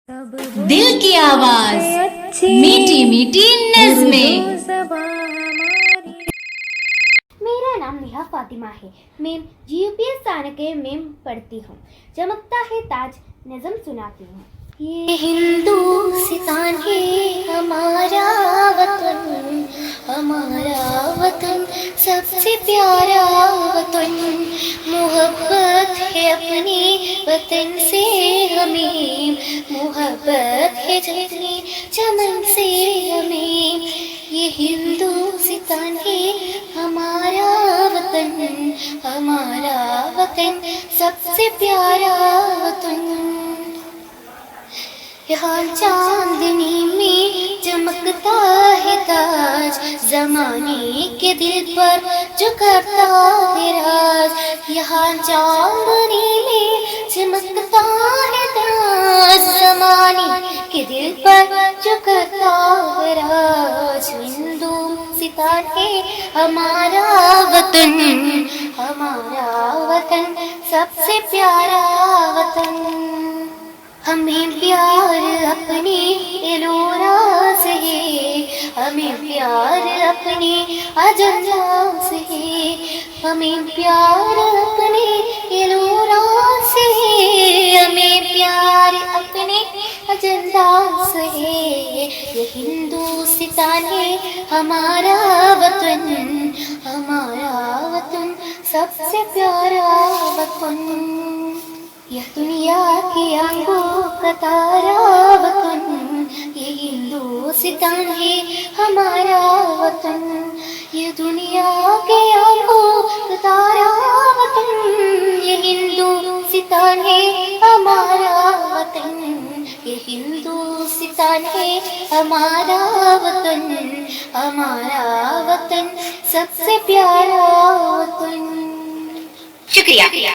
दिल की आवाज, मीठी मीठी नज़्में। मेरा नाम नेहा फातिमा है। मैं GUPS चाणक्य में पढ़ती हूँ। चमकता है ताज नज़म सुनाती हूँ। ये हिंदुस्तान है हमारा वतन सबसे प्यारा वतन। मोहब्बत है अपने वतन से हमें, मोहब्बत है जितनी चमन से हमें। ये हिंदुस्तान है हमारा वतन सबसे प्यारा वतन। यहाँ चांदनी में चमकता है ताज, ज़माने के दिल पर जो करता है राज। यहाँ चांदनी में चमकता है ताज, ज़माने के दिल पर जो करता है राज। हिंदुस्तान है हमारा वतन सबसे प्यारा वतन। हमें प्यार अपने एलोरा से है, हमें प्यार अपने अजंता से है, हमें प्यार अपने एलोरा से है, हमें प्यार अपने अजंता से है। ये हिंदुस्तान है हमारा वतन सबसे प्यारा वतन। यह दुनिया के आंखों का तारा वतन, ये हिंदुस्तान है हमारा वतन। ये दुनिया के आंखों का तारा वतन, ये हिंदुस्तान है हमारा वतन। ये हिंदुस्तान है हमारा वतन सबसे प्यारा वतन। शुक्रिया।